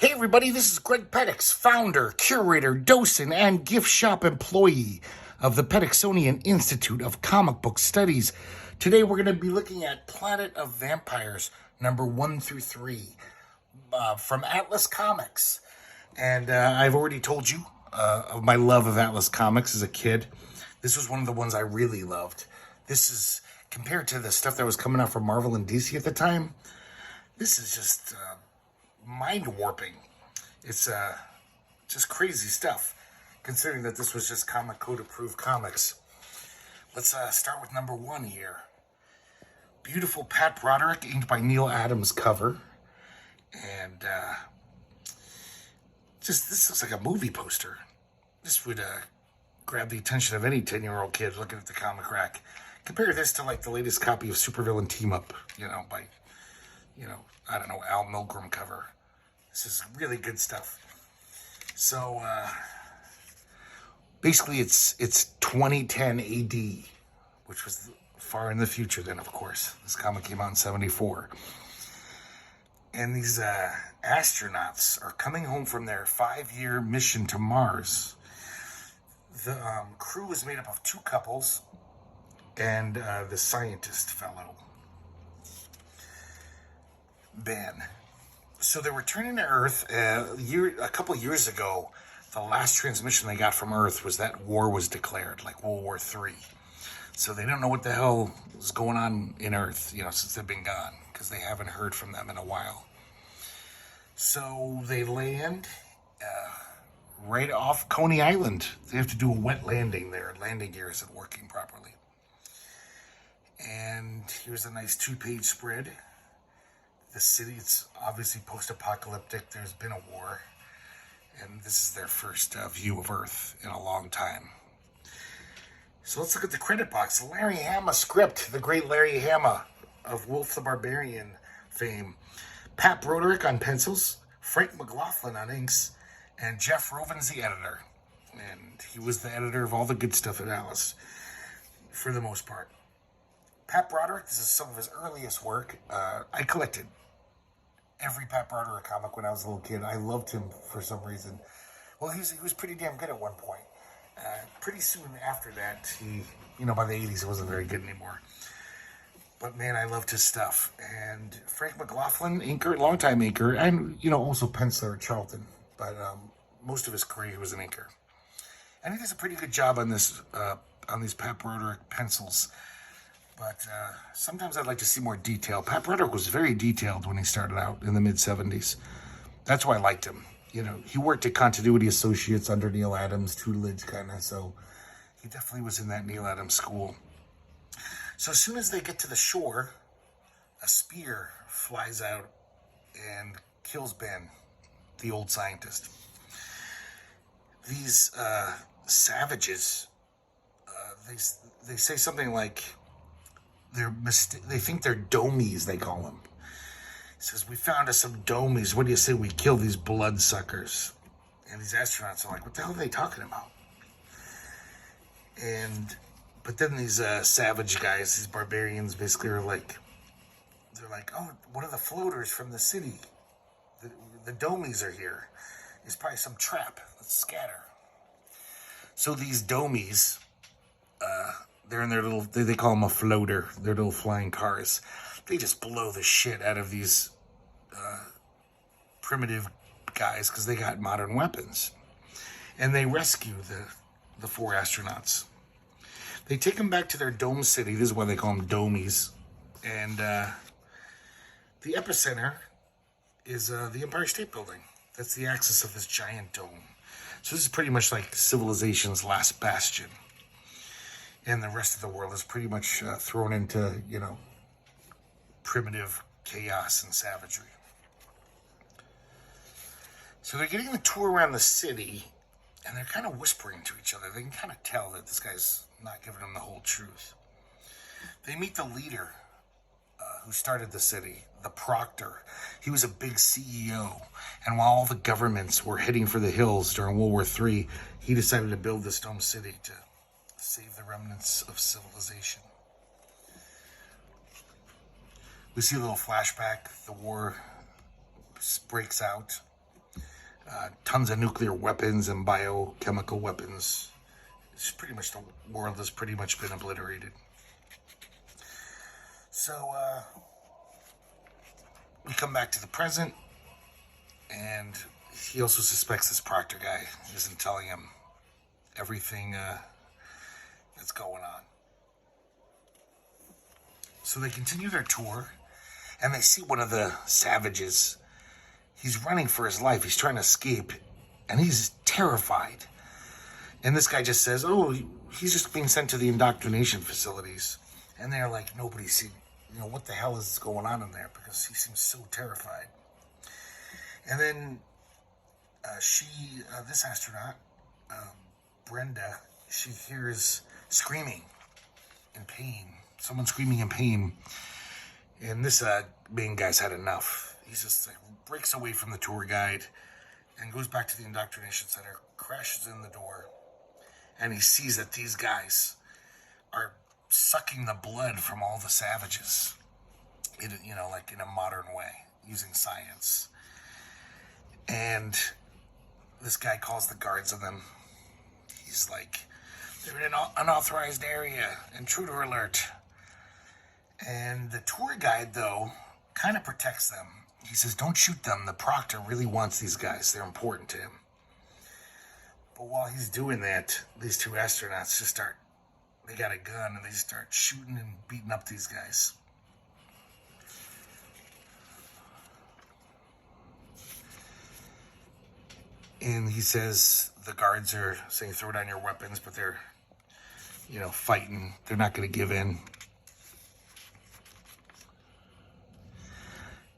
Hey everybody, this is Greg Petix, founder, curator, docent, and gift shop employee of the Petixonian Institute of Comic Book Studies. Today we're going to be looking at Planet of Vampires, number 1 through 3, from Atlas Comics. And I've already told you of my love of Atlas Comics as a kid. This was one of the ones I really loved. This is, compared to the stuff that was coming out from Marvel and DC at the time, this is just mind-warping. It's just crazy stuff, considering that this was just Comic Code approved comics. Let's start with number 1 here. Beautiful Pat Broderick, inked by Neil Adams cover. And just, this looks like a movie poster. This would grab the attention of any 10-year-old kid looking at the comic rack. Compare this to like the latest copy of Supervillain Team Up, by, I don't know, Al Milgrom cover. This is really good stuff. So, basically it's 2010 AD, which was far in the future then, of course. This comic came out in 1974. And these astronauts are coming home from their 5-year mission to Mars. The crew is made up of 2 couples and the scientist fellow, Ben. So they're returning to Earth. A couple years ago, the last transmission they got from Earth was that war was declared, like World War III. So they don't know what the hell is going on in Earth, since they've been gone, because they haven't heard from them in a while. So they land right off Coney Island. They have to do a wet landing there. Landing gear isn't working properly. And here's a nice 2-page spread. The city, it's obviously post-apocalyptic. There's been a war. And this is their first view of Earth in a long time. So let's look at the credit box. The Larry Hama script. The great Larry Hama of Wolf the Barbarian fame. Pat Broderick on pencils. Frank McLaughlin on inks. And Jeff Rovin's the editor. And he was the editor of all the good stuff at Alice, for the most part. Pat Broderick, this is some of his earliest work. I collected every Pat Broderick comic when I was a little kid. I loved him for some reason. Well, he was pretty damn good at one point. Pretty soon after that, he, by the 80s, it wasn't very good anymore. But man, I loved his stuff. And Frank McLaughlin, inker, longtime inker, and, also penciler at Charlton. But most of his career, he was an inker. And he does a pretty good job on this, on these Pat Broderick pencils. But sometimes I'd like to see more detail. Pat Broderick was very detailed when he started out in the mid-'70s. That's why I liked him. He worked at Continuity Associates under Neil Adams, tutelage kind of, so he definitely was in that Neil Adams school. So as soon as they get to the shore, a spear flies out and kills Ben, the old scientist. These savages, they say something like, they think they're domies, they call them. He says, we found us some domies. What do you say we kill these bloodsuckers? And these astronauts are like, what the hell are they talking about? But then these savage guys, these barbarians, basically are like, they're like, oh, one of the floaters from the city. The domies are here. It's probably some trap. Let's scatter. So these domies, they're in their little, they call them a floater, their little flying cars. They just blow the shit out of these primitive guys because they got modern weapons. And they rescue the 4 astronauts. They take them back to their dome city. This is why they call them domies. And the epicenter is the Empire State Building. That's the axis of this giant dome. So this is pretty much like civilization's last bastion. And the rest of the world is pretty much thrown into, primitive chaos and savagery. So they're getting a tour around the city, and they're kind of whispering to each other. They can kind of tell that this guy's not giving them the whole truth. They meet the leader who started the city, the proctor. He was a big CEO, and while all the governments were heading for the hills during World War III, he decided to build this dome city to save the remnants of civilization. We see a little flashback. The war breaks out. tons of nuclear weapons and biochemical weapons. It's pretty much, the world has pretty much been obliterated. So we come back to the present, and he also suspects this Proctor guy isn't telling him everything that's going on. So they continue their tour, and they see one of the savages. He's running for his life. He's trying to escape, and he's terrified. And this guy just says, oh, he's just being sent to the indoctrination facilities. And they're like, nobody see, what the hell is going on in there? Because he seems so terrified. And then this astronaut, Brenda, she hears screaming in pain. Someone screaming in pain. And this main guy's had enough. He just breaks away from the tour guide and goes back to the indoctrination center, crashes in the door, and he sees that these guys are sucking the blood from all the savages, like in a modern way, using science. And this guy calls the guards on them. He's like, they're in an unauthorized area, intruder alert. And the tour guide, though, kind of protects them. He says, don't shoot them. The Proctor really wants these guys. They're important to him. But while he's doing that, these two astronauts they got a gun, and they start shooting and beating up these guys. And he says the guards are saying, throw down your weapons, but they're, fighting. They're not going to give in.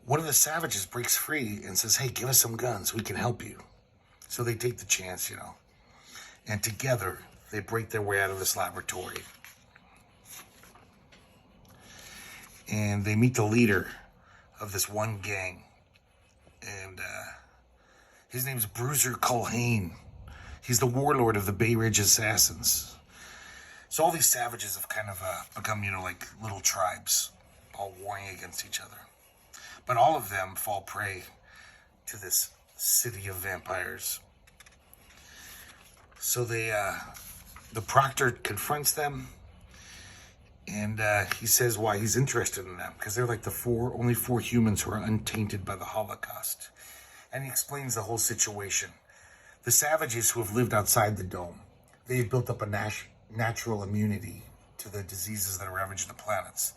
One of the savages breaks free and says, hey, give us some guns. We can help you. So they take the chance, And together, they break their way out of this laboratory. And they meet the leader of this one gang. And his name's Bruiser Culhane. He's the warlord of the Bay Ridge Assassins. So all these savages have kind of become, like little tribes, all warring against each other. But all of them fall prey to this city of vampires. So the Proctor confronts them, and he says why he's interested in them, because they're like only four humans who are untainted by the Holocaust. And he explains the whole situation. The savages who have lived outside the dome, they've built up a natural immunity to the diseases that are ravaging the planets.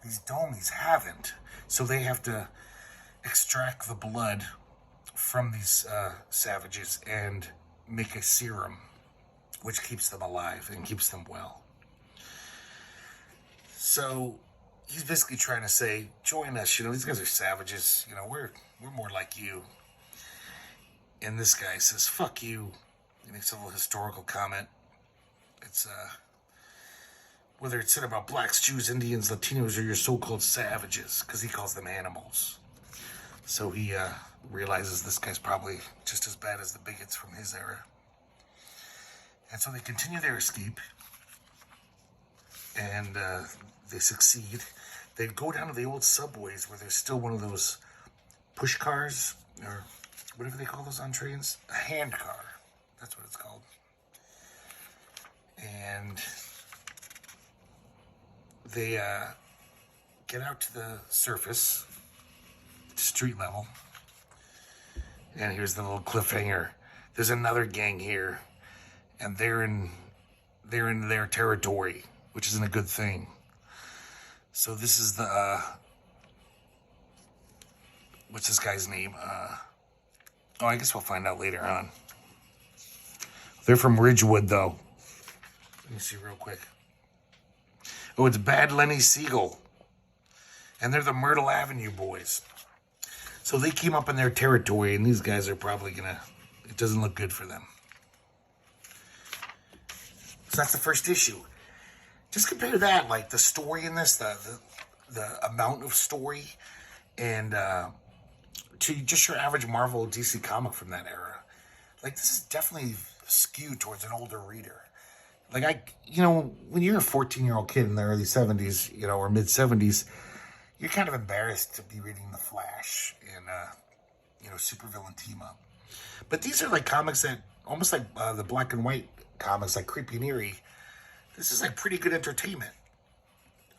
These domies haven't. So they have to extract the blood from these savages and make a serum, which keeps them alive and keeps them well. So he's basically trying to say, join us. These guys are savages. We're more like you. And this guy says, fuck you. He makes a little historical comment. It's whether it's said about blacks, Jews, Indians, Latinos, or your so-called savages, because he calls them animals. So he realizes this guy's probably just as bad as the bigots from his era. And so they continue their escape, and they succeed. They go down to the old subways where there's still one of those push cars, or whatever they call those on trains. A hand car. That's what it's called. And they get out to the surface, street level, and here's the little cliffhanger. There's another gang here, and they're in their territory, which isn't a good thing. So this is the what's this guy's name? I guess we'll find out later on. They're from Ridgewood, though. Let me see real quick. Oh, it's Bad Lenny Siegel. And they're the Myrtle Avenue boys. So they came up in their territory, and these guys are probably it doesn't look good for them. So that's the first issue. Just compare that, like the story in this, the amount of story, and to just your average Marvel DC comic from that era. Like, this is definitely skewed towards an older reader. Like, when you're a 14-year-old kid in the early 70s, or mid-70s, you're kind of embarrassed to be reading The Flash and, supervillain team-up. But these are like comics that, almost like the black and white comics, like Creepy and Eerie. This is like pretty good entertainment.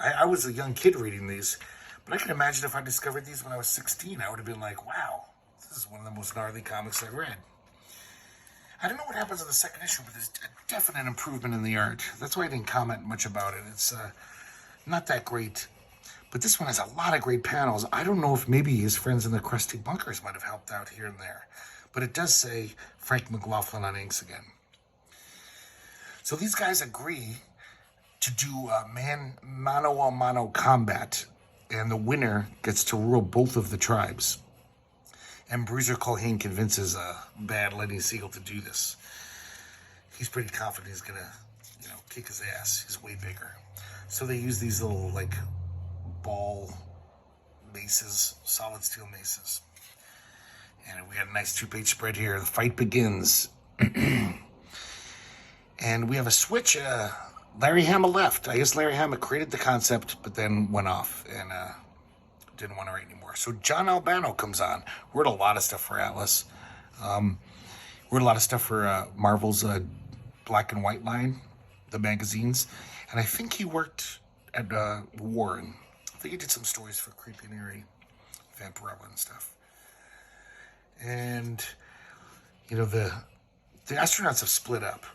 I was a young kid reading these, but I can imagine if I discovered these when I was 16, I would have been like, wow, this is one of the most gnarly comics I've read. I don't know what happens in the second issue, but there's a definite improvement in the art. That's why I didn't comment much about it. It's not that great. But this one has a lot of great panels. I don't know if maybe his friends in the Crusty Bunkers might have helped out here and there. But it does say Frank McLaughlin on inks again. So these guys agree to do mano-a-mano combat. And the winner gets to rule both of the tribes. And Bruiser Culhane convinces bad Lenny Siegel to do this. He's pretty confident he's gonna, kick his ass. He's way bigger. So they use these little, like, ball maces, solid steel maces. And we got a nice 2-page spread here. The fight begins. And we have a switch. Larry Hama left. I guess Larry Hama created the concept, but then went off and didn't want to write anymore. So John Albano comes on. Wrote a lot of stuff for Atlas. Wrote a lot of stuff for Marvel's Black and White line, the magazines. And I think he worked at Warren. I think he did some stories for Creepy and Eerie, Vampirella and stuff. And, the astronauts have split up.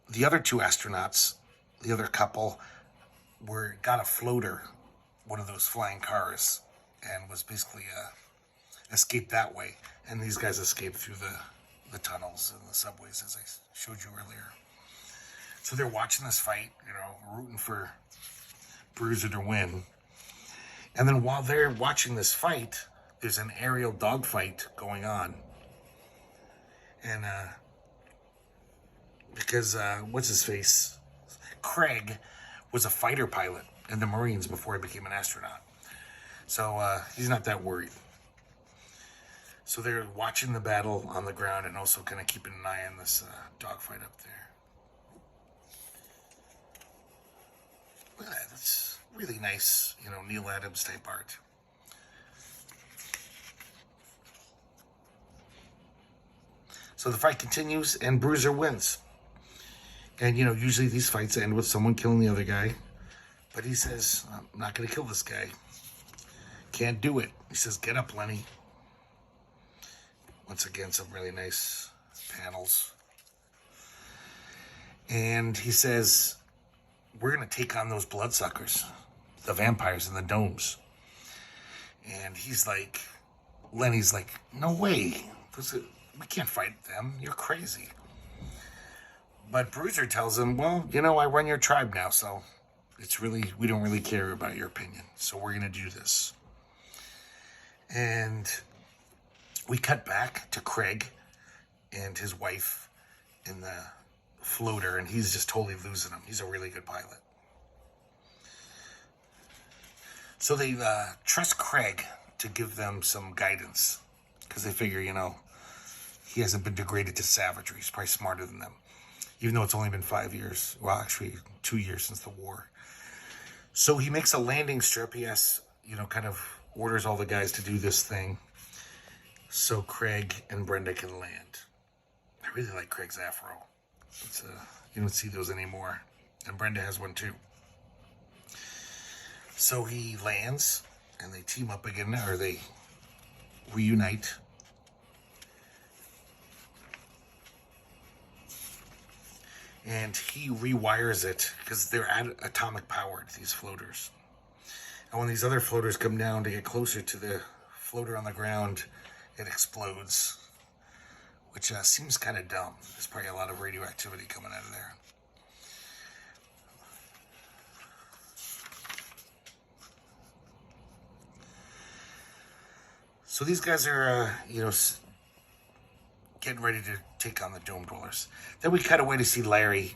The other two astronauts, the other couple, got a floater, one of those flying cars, and was basically escaped that way. And these guys escaped through the tunnels and the subways, as I showed you earlier. So they're watching this fight, rooting for Bruiser to win. And then while they're watching this fight, there's an aerial dogfight going on. And because what's his face? Craig was a fighter pilot in the Marines before he became an astronaut. So he's not that worried. So they're watching the battle on the ground and also kind of keeping an eye on this dogfight up there. Look at that. That's really nice, Neil Adams type art. So the fight continues and Bruiser wins. And, usually these fights end with someone killing the other guy. But he says, I'm not going to kill this guy. Can't do it. He says, get up, Lenny. Once again, some really nice panels. And he says, we're going to take on those bloodsuckers, the vampires in the domes. And Lenny's like, no way. We can't fight them. You're crazy. But Bruiser tells him, well, I run your tribe now, so we don't really care about your opinion. So we're going to do this. And we cut back to Craig and his wife in the floater, and he's just totally losing him. He's a really good pilot. So they trust Craig to give them some guidance because they figure, he hasn't been degraded to savagery. He's probably smarter than them. Even though it's only been 5 years. Well, actually, 2 years since the war. So he makes a landing strip. He has, kind of orders all the guys to do this thing so Craig and Brenda can land. I really like Craig's afro. You don't see those anymore. And Brenda has one too. So he lands and they team up again, or they reunite. And he rewires it because they're atomic powered, these floaters. And when these other floaters come down to get closer to the floater on the ground, it explodes, which seems kind of dumb. There's probably a lot of radioactivity coming out of there. So these guys are, getting ready to take on the Dome Dwellers. Then we cut away to see Larry.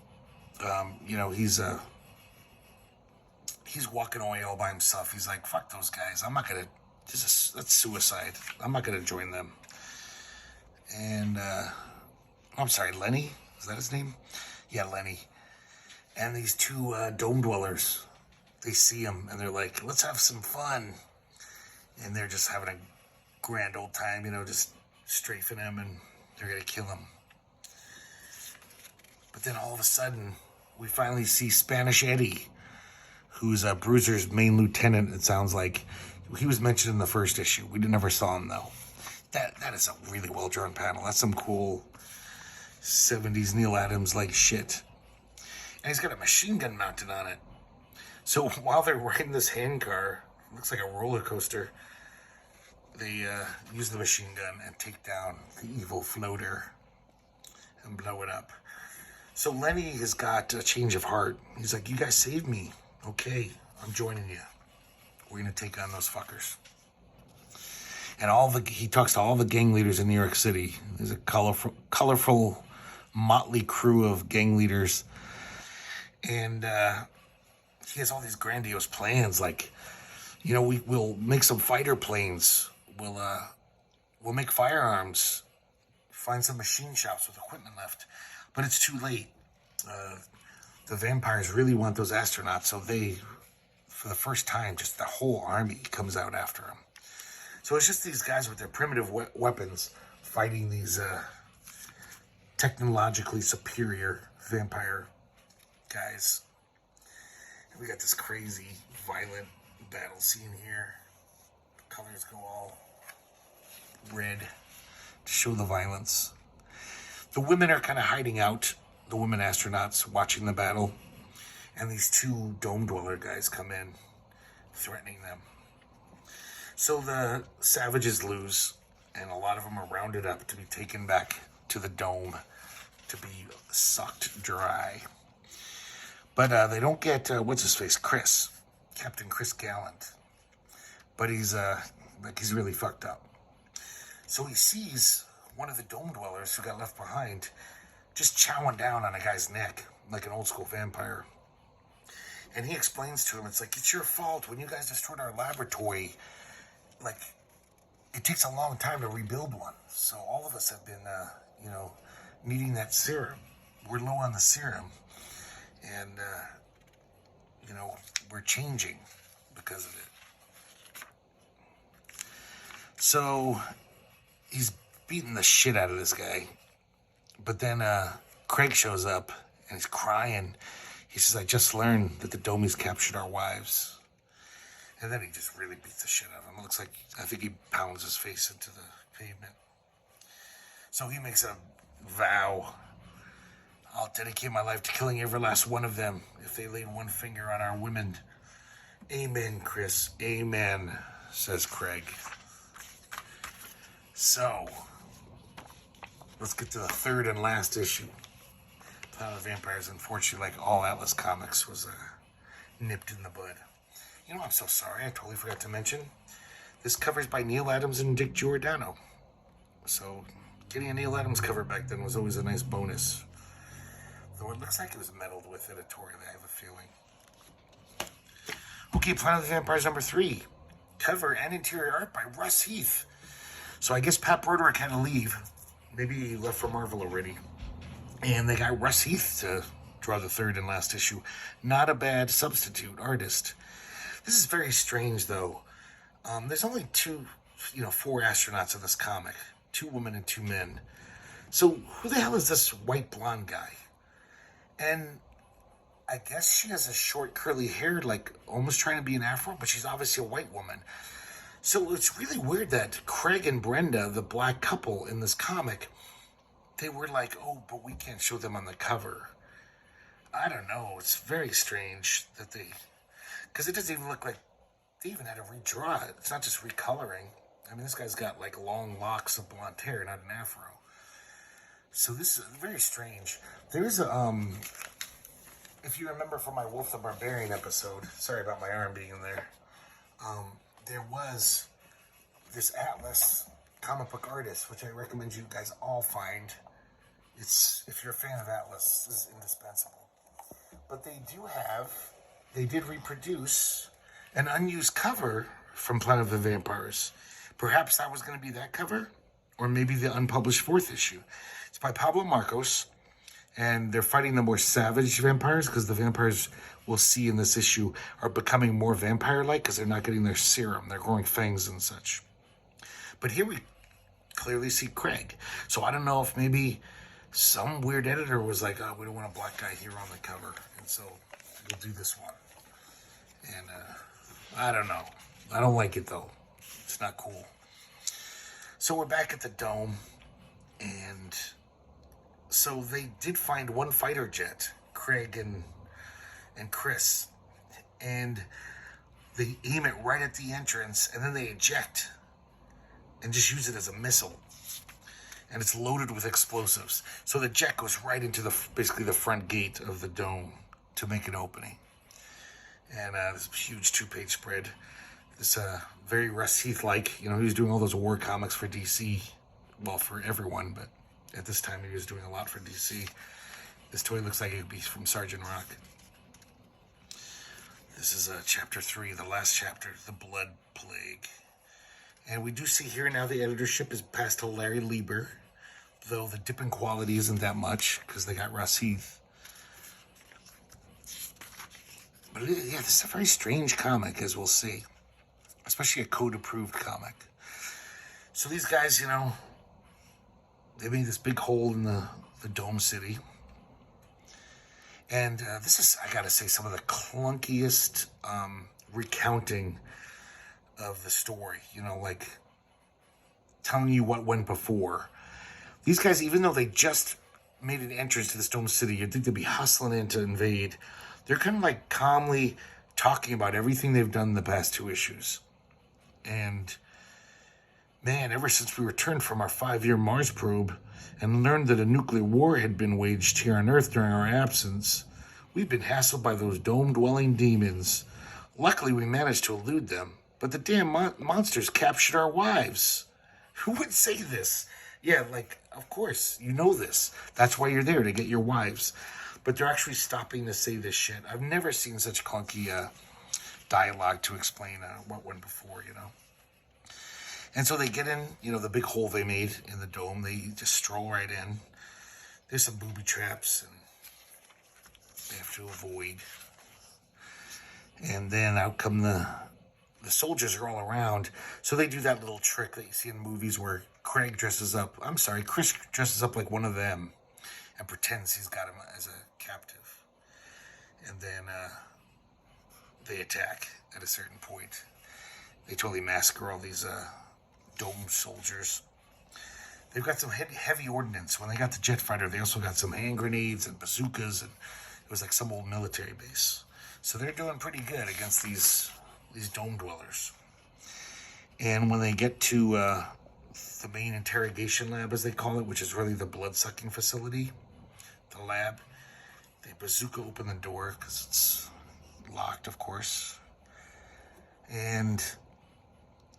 He's walking away all by himself. He's like, fuck those guys. I'm not going to, that's suicide. I'm not going to join them. And, I'm sorry, Lenny? Is that his name? Yeah, Lenny. And these two Dome Dwellers, they see him and they're like, let's have some fun. And they're just having a grand old time, just strafing him, and they're going to kill him. But then all of a sudden, we finally see Spanish Eddie, who's Bruiser's main lieutenant, it sounds like. He was mentioned in the first issue. We never saw him, though. That is a really well-drawn panel. That's some cool 70s Neil Adams-like shit. And he's got a machine gun mounted on it. So while they're riding this handcar, looks like a roller coaster, they use the machine gun and take down the evil floater and blow it up. So Lenny has got a change of heart. He's like, you guys saved me. Okay, I'm joining you. We're going to take on those fuckers. And he talks to all the gang leaders in New York City. There's a colorful motley crew of gang leaders. And he has all these grandiose plans, like, we'll make some fighter planes. We'll make firearms. Find some machine shops with equipment left. But it's too late. The vampires really want those astronauts, so for the first time, just the whole army comes out after them. So it's just these guys with their primitive weapons fighting these technologically superior vampire guys. And we got this crazy, violent battle scene here. The colors go all red to show the violence. The women are kind of hiding out, the women astronauts watching the battle. And these two dome dweller guys come in, threatening them. So the savages lose, and a lot of them are rounded up to be taken back to the dome to be sucked dry. But they don't get, what's-his-face, Captain Chris Gallant. But he's really fucked up. So he sees one of the dome dwellers who got left behind just chowing down on a guy's neck like an old school vampire. And he explains to him, it's like, it's your fault. When you guys destroyed our laboratory, like, it takes a long time to rebuild one. So all of us have been, needing that serum. We're low on the serum. And, we're changing because of it. So he's beating the shit out of this guy. But then Craig shows up and he's crying. He says, I just learned that the Domies captured our wives. And then he just really beats the shit out of him. It looks like, I think he pounds his face into the pavement. So he makes a vow. I'll dedicate my life to killing every last one of them if they lay one finger on our women. Amen, Chris. Amen, says Craig. So, let's get to the third and last issue. Planet of the Vampires, unfortunately, like all Atlas comics, was nipped in the bud. I'm so sorry. I totally forgot to mention. This cover's by Neil Adams and Dick Giordano. So, getting a Neil Adams cover back then was always a nice bonus. Though it looks like it was meddled with editorially, I have a feeling. Okay, Planet of the Vampires number 3. Cover and interior art by Russ Heath. So I guess Pat Broderick had to leave. Maybe he left for Marvel already. And they got Russ Heath to draw the third and last issue. Not a bad substitute artist. This is very strange, though. There's only 4 astronauts in this comic. 2 women and 2 men. So who the hell is this white blonde guy? And I guess she has a short curly hair, like almost trying to be an afro, but she's obviously a white woman. So it's really weird that Craig and Brenda, the black couple in this comic, they were like, oh, but we can't show them on the cover. I don't know. It's very strange that because it doesn't even look like they even had to redraw it. It's not just recoloring. I mean, this guy's got like long locks of blonde hair, not an afro. So this is very strange. There's if you remember from my Wolf the Barbarian episode, sorry about my arm being in there, there was this Atlas comic book artist, which I recommend you guys all find. If you're a fan of Atlas, this is indispensable. But they did reproduce an unused cover from Planet of the Vampires. Perhaps that was going to be that cover, or maybe the unpublished 4th issue. It's by Pablo Marcos, and they're fighting the more savage vampires, because the vampires we'll see in this issue are becoming more vampire-like because they're not getting their serum. They're growing fangs and such. But here we clearly see Craig. So I don't know if maybe some weird editor was like, oh, we don't want a black guy here on the cover. And so we'll do this one. And I don't know. I don't like it, though. It's not cool. So we're back at the Dome. And so they did find one fighter jet, Craig and Chris. And they aim it right at the entrance, and then they eject and just use it as a missile. And it's loaded with explosives. So the jet goes right into basically the front gate of the Dome to make an opening. And this huge 2-page spread. This very Russ Heath-like, he was doing all those war comics for DC. Well, for everyone, but at this time he was doing a lot for DC. This toy looks like it would be from Sergeant Rock. This is chapter 3, the last chapter, The Blood Plague. And we do see here now the editorship is passed to Larry Lieber, though the dip in quality isn't that much because they got Russ Heath. But yeah, this is a very strange comic, as we'll see, especially a code-approved comic. So these guys, they made this big hole in the Dome City. And this is, I gotta say, some of the clunkiest recounting of the story. Like telling you what went before. These guys, even though they just made an entrance to this Dome City, you'd think they'd be hustling in to invade. They're kind of like calmly talking about everything they've done in the past 2 issues. And man, ever since we returned from our 5-year Mars probe and learned that a nuclear war had been waged here on Earth during our absence, we've been hassled by those dome-dwelling demons. Luckily, we managed to elude them, but the damn monsters captured our wives. Who would say this? Yeah, of course, you know this. That's why you're there, to get your wives. But they're actually stopping to say this shit. I've never seen such clunky dialogue to explain what went before, And so they get in, the big hole they made in the Dome. They just stroll right in. There's some booby traps, and they have to avoid. And then out come the soldiers are all around. So they do that little trick that you see in movies where Chris dresses up like one of them and pretends he's got him as a captive. And then they attack at a certain point. They totally massacre all these Dome soldiers. They've got some heavy ordnance. When they got the jet fighter, they also got some hand grenades and bazookas, and it was like some old military base. So they're doing pretty good against these Dome dwellers. And when they get to the main interrogation lab, as they call it, which is really the blood-sucking facility, the lab, they bazooka open the door because it's locked, of course. And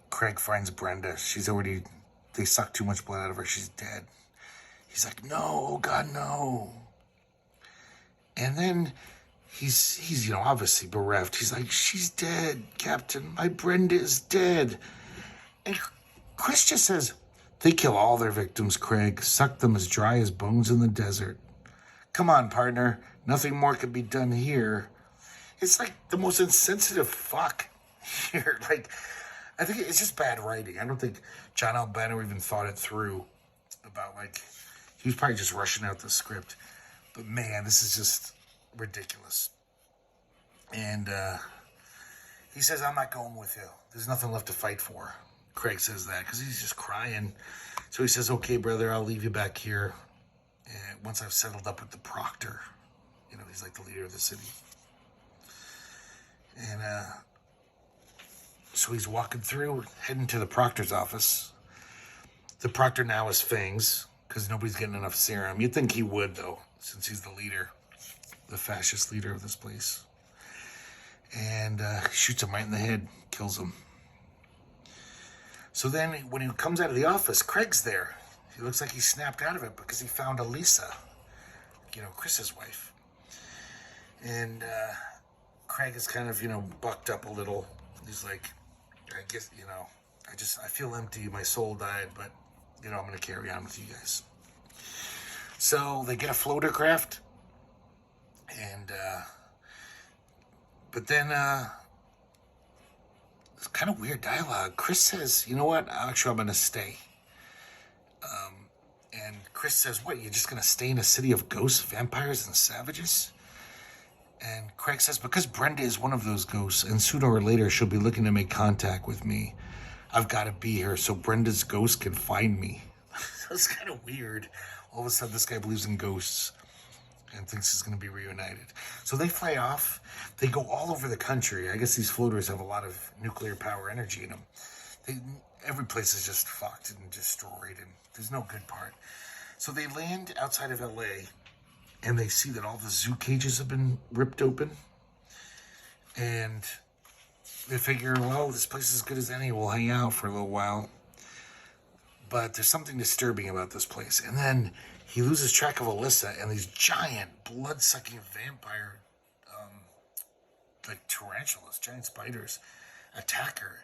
Craig finds Brenda. They sucked too much blood out of her. She's dead. He's like, no, oh God, no. And then he's obviously bereft. He's like, she's dead, Captain. My Brenda is dead. And Chris just says, they kill all their victims, Craig. Suck them as dry as bones in the desert. Come on, partner. Nothing more can be done here. It's like the most insensitive fuck here. I think it's just bad writing. I don't think John Albano even thought it through about, he was probably just rushing out the script. But man, this is just ridiculous. And he says, I'm not going with you. There's nothing left to fight for. Craig says that because he's just crying. So he says, okay, brother, I'll leave you back here. And once I've settled up with the proctor, he's like the leader of the city. And so he's walking through, heading to the proctor's office. The proctor now has fangs because nobody's getting enough serum. You'd think he would, though, since he's the leader, the fascist leader of this place. And shoots him right in the head, kills him. So then when he comes out of the office, Craig's there. He looks like he snapped out of it because he found Elisa, Chris's wife. And Craig is kind of, bucked up a little. He's like, I guess, I feel empty. My soul died, but, I'm going to carry on with you guys. So they get a floater craft. And, but then It's kind of weird dialogue. Chris says, you know what? Actually, I'm going to stay. And Chris says, what, you're just going to stay in a city of ghosts, vampires, and savages? And Craig says, because Brenda is one of those ghosts, and sooner or later she'll be looking to make contact with me, I've got to be here so Brenda's ghost can find me. That's kind of weird. All of a sudden, this guy believes in ghosts and thinks he's going to be reunited. So they fly off. They go all over the country. I guess these floaters have a lot of nuclear power energy in them. Every place is just fucked and destroyed, and there's no good part. So they land outside of LA, and they see that all the zoo cages have been ripped open. And they figure, well, this place is as good as any. We'll hang out for a little while. But there's something disturbing about this place. And then he loses track of Alyssa, and these giant, blood-sucking vampire, like tarantulas, giant spiders, attack her.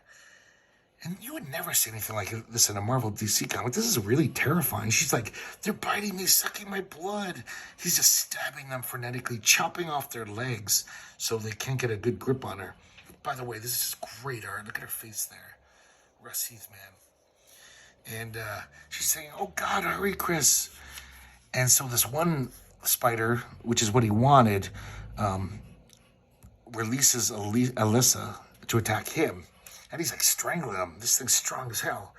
And you would never see anything like this in a Marvel DC comic. This is really terrifying. She's like, they're biting me, sucking my blood. He's just stabbing them frenetically, chopping off their legs so they can't get a good grip on her. By the way, this is great art. Look at her face there. Russ Heath, man. And she's saying, oh, God, hurry, Chris. And so this one spider, which is what he wanted, releases Alyssa to attack him. And he's like strangling him. This thing's strong as hell.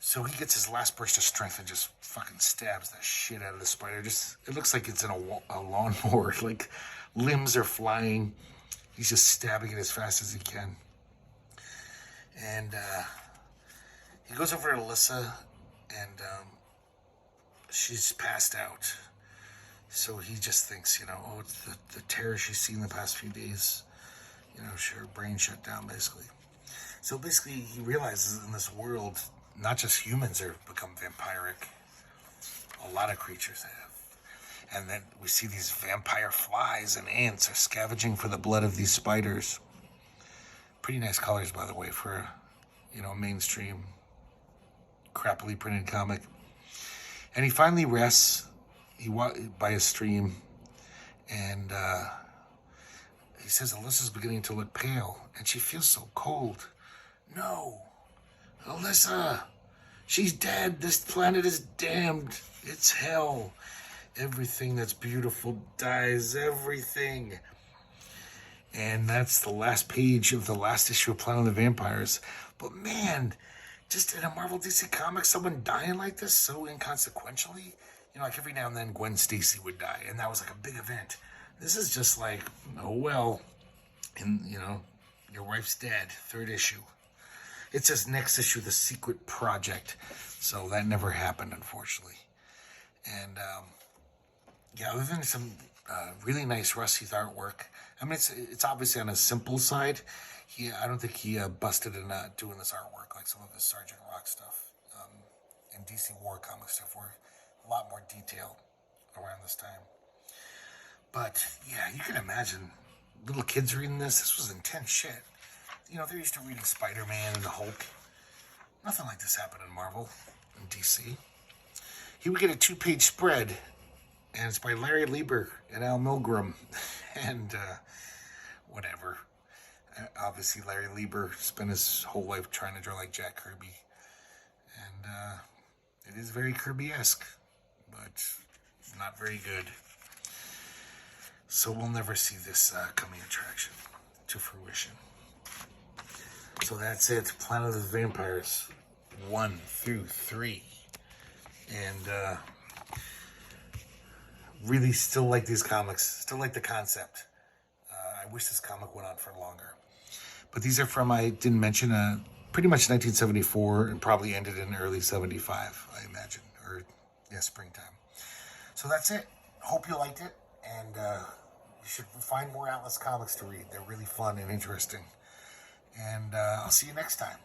So he gets his last burst of strength and just fucking stabs the shit out of the spider. It looks like it's in a lawnmower. Like limbs are flying. He's just stabbing it as fast as he can. And he goes over to Alyssa, and she's passed out. So he just thinks, oh, it's the terror she's seen the past few days. Her brain shut down, basically. So basically, he realizes in this world, not just humans have become vampiric. A lot of creatures have. And then we see these vampire flies and ants are scavenging for the blood of these spiders. Pretty nice colors, by the way, for, a mainstream, crappily printed comic. And he finally rests by a stream, and he says Alyssa's beginning to look pale, and she feels so cold. No, Alyssa, she's dead. This planet is damned. It's hell. Everything that's beautiful dies. Everything. And that's the last page of the last issue of Planet of the Vampires. But man, just in a Marvel DC comic, someone dying like this so inconsequentially, like every now and then Gwen Stacy would die, and that was like a big event. This is just like, oh well, and your wife's dead. 3rd issue. It says next issue, The Secret Project. So that never happened, unfortunately. And, other than some really nice Russ Heath artwork, I mean, it's obviously on a simple side. I don't think he busted in doing this artwork like some of his Sergeant Rock stuff and DC War comic stuff were a lot more detailed around this time. But, yeah, you can imagine little kids reading this. This was intense shit. They're used to reading Spider-Man and the Hulk. Nothing like this happened in Marvel and DC. He would get a 2-page spread, and it's by Larry Lieber and Al Milgrom. And whatever. Obviously, Larry Lieber spent his whole life trying to draw like Jack Kirby. And it is very Kirby-esque, but not very good. So we'll never see this coming attraction to fruition. So that's it. Planet of the Vampires 1 through 3. And really still like these comics. Still like the concept. I wish this comic went on for longer. But these are from, I didn't mention, pretty much 1974 and probably ended in early 75, I imagine. Or, springtime. So that's it. Hope you liked it. And you should find more Atlas comics to read. They're really fun and interesting. And I'll see you next time.